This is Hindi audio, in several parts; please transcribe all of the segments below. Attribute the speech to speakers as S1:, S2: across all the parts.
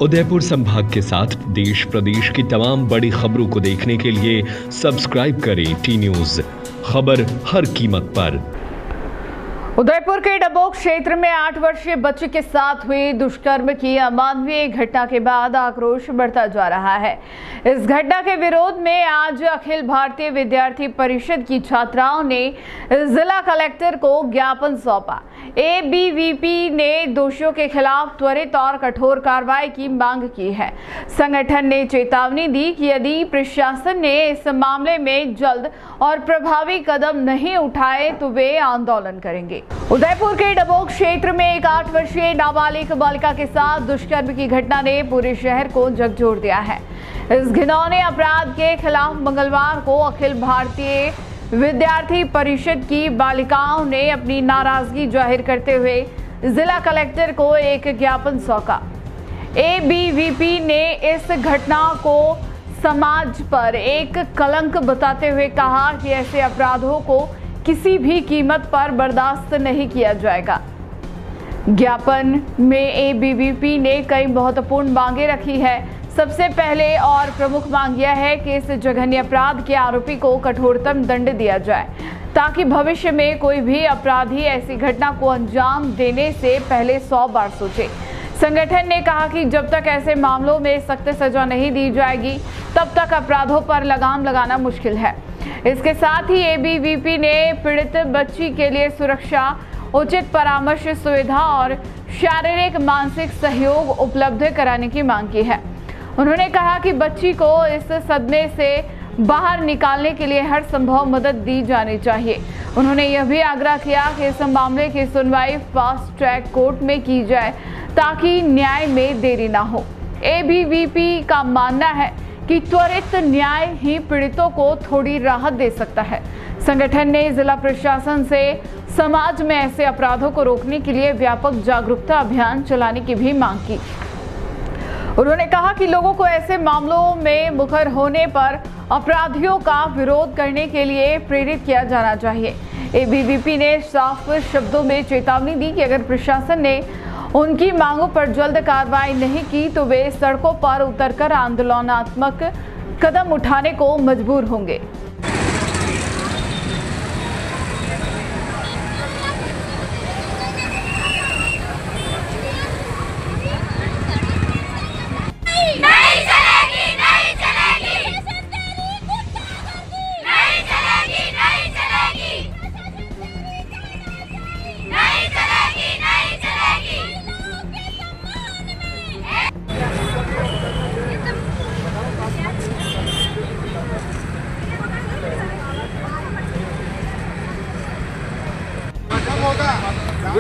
S1: उदयपुर संभाग के साथ देश प्रदेश की तमाम बड़ी खबरों को देखने के लिए सब्सक्राइब करें टी न्यूज़, खबर हर कीमत पर।
S2: उदयपुर के डबोक क्षेत्र में 8 वर्षीय बच्ची के साथ हुई दुष्कर्म की अमानवीय घटना के बाद आक्रोश बढ़ता जा रहा है। इस घटना के विरोध में आज अखिल भारतीय विद्यार्थी परिषद की छात्राओं ने जिला कलेक्टर को ज्ञापन सौंपा। एबीवीपी ने दोषियों के खिलाफ त्वरित और कठोर कार्रवाई की मांग की है। संगठन ने चेतावनी दी कि यदि प्रशासन ने इस मामले में जल्द और प्रभावी कदम नहीं उठाए तो वे आंदोलन करेंगे। उदयपुर के डबोक क्षेत्र में एक 8 वर्षीय नाबालिग बालिका के साथ दुष्कर्म की घटना ने पूरे शहर को झकझोर दिया है। इस घिनौने अपराध के खिलाफ मंगलवार को अखिल भारतीय विद्यार्थी परिषद की बालिकाओं ने अपनी नाराजगी जाहिर करते हुए जिला कलेक्टर को एक ज्ञापन सौंपा। एबीवीपी ने इस घटना को समाज पर एक कलंक बताते हुए कहा कि ऐसे अपराधों को किसी भी कीमत पर बर्दाश्त नहीं किया जाएगा। ज्ञापन में एबीवीपी ने कई महत्वपूर्ण मांगे रखी है। सबसे पहले और प्रमुख मांग यह है कि इस जघन्य अपराध के आरोपी को कठोरतम दंड दिया जाए ताकि भविष्य में कोई भी अपराधी ऐसी घटना को अंजाम देने से पहले 100 बार सोचे। संगठन ने कहा कि जब तक ऐसे मामलों में सख्त सजा नहीं दी जाएगी तब तक अपराधों पर लगाम लगाना मुश्किल है। इसके साथ ही एबीवीपी ने पीड़ित बच्ची के लिए सुरक्षा, उचित परामर्श सुविधा और शारीरिक मानसिक सहयोग उपलब्ध कराने की मांग की है। उन्होंने कहा कि बच्ची को इस सदमे से बाहर निकालने के लिए हर संभव मदद दी जानी चाहिए। उन्होंने यह भी आग्रह किया कि इस मामले की सुनवाई फास्ट ट्रैक कोर्ट में की जाए ताकि न्याय में देरी ना हो। एबीवीपी का मानना है कि त्वरित न्याय ही पीड़ितों को थोड़ी राहत दे सकता है। संगठन ने जिला प्रशासन से समाज में ऐसे अपराधों को रोकने के लिए व्यापक जागरूकता अभियान चलाने की भी मांग की। उन्होंने कहा कि लोगों को ऐसे मामलों में मुखर होने पर अपराधियों का विरोध करने के लिए प्रेरित किया जाना चाहिए। एबीवीपी ने साफ शब्दों में चेतावनी दी कि अगर प्रशासन ने उनकी मांगों पर जल्द कार्रवाई नहीं की तो वे सड़कों पर उतरकर आंदोलनात्मक कदम उठाने को मजबूर होंगे।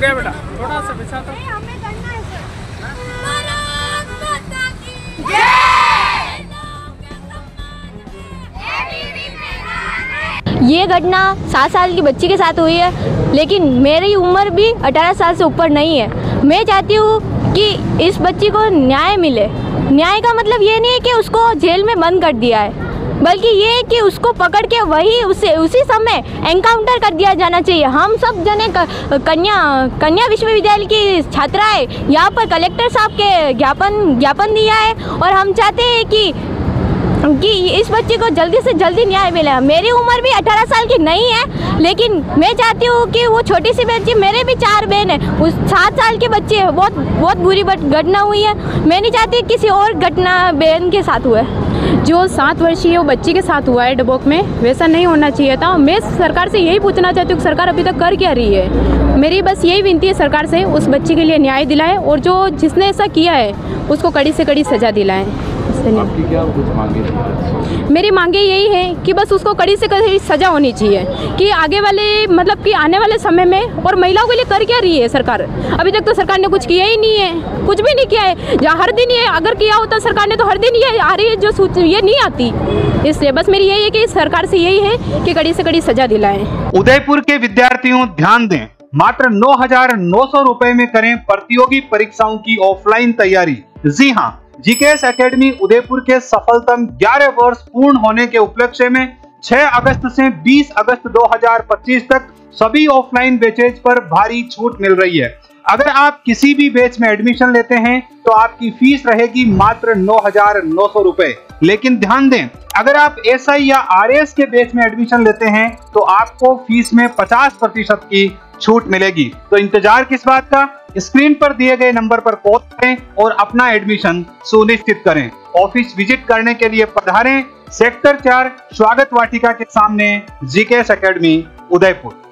S3: बेटा थोड़ा सा बिछा तो हमें करना है सर।
S4: ये घटना 7 साल की बच्ची के साथ हुई है, लेकिन मेरी उम्र भी 18 साल से ऊपर नहीं है। मैं चाहती हूँ कि इस बच्ची को न्याय मिले। न्याय का मतलब ये नहीं है कि उसको जेल में बंद कर दिया है, बल्कि ये है कि उसको पकड़ के वही उसी समय एनकाउंटर कर दिया जाना चाहिए। हम सब जने कन्या विश्वविद्यालय की छात्राएं यहाँ पर कलेक्टर साहब के ज्ञापन दिया है और हम चाहते हैं कि इस बच्चे को जल्दी से जल्दी न्याय मिले। मेरी उम्र भी 18 साल की नहीं है, लेकिन मैं चाहती हूँ कि वो छोटी सी बच्ची, मेरे भी 4 बहन है, उस 7 साल के बच्चे बहुत बुरी घटना हुई है। मैं नहीं चाहती किसी और घटना बहन के साथ हुआ है।
S5: जो 7 वर्षीय बच्ची के साथ हुआ है डबोक में, वैसा नहीं होना चाहिए था। मैं सरकार से यही पूछना चाहती हूँ कि सरकार अभी तक कर क्या रही है। मेरी बस यही विनती है सरकार से, उस बच्ची के लिए न्याय दिलाए और जो जिसने ऐसा किया है उसको कड़ी से कड़ी सज़ा दिलाएं। आपकी क्या कुछ मांगे थी? मेरी मांगे यही है कि बस उसको कड़ी से कड़ी सज़ा होनी चाहिए कि आगे वाले मतलब कि आने वाले समय में, और महिलाओं के लिए कर क्या रही है सरकार? अभी तक तो सरकार ने कुछ किया ही नहीं है, कुछ भी नहीं किया है। जहाँ हर दिन ये अगर किया होता सरकार ने तो हर दिन ये आ रही है जो ये नहीं आती। इसलिए बस मेरी यही है कि सरकार से यही है कि कड़ी से कड़ी सजा दिलाएं।
S6: उदयपुर के विद्यार्थियों ध्यान दें, मात्र 9,900 रुपए में करें प्रतियोगी परीक्षाओं की ऑफलाइन तैयारी। जी हाँ, जीकेएस एकेडमी उदयपुर के सफलतम 11 वर्ष पूर्ण होने के उपलक्ष्य में 6 अगस्त से 20 अगस्त 2025 तक सभी ऑफलाइन बैचेज पर भारी छूट मिल रही है। अगर आप किसी भी बैच में एडमिशन लेते हैं तो आपकी फीस रहेगी मात्र 9,900 रुपए। लेकिन ध्यान दें, अगर आप SI या RS के बैच में एडमिशन लेते हैं तो आपको फीस में 50% की छूट मिलेगी। तो इंतजार किस बात का, स्क्रीन पर दिए गए नंबर पर कॉल करें और अपना एडमिशन सुनिश्चित करें। ऑफिस विजिट करने के लिए पधारें, सेक्टर 4 स्वागत वाटिका के सामने GKS एकेडमी उदयपुर।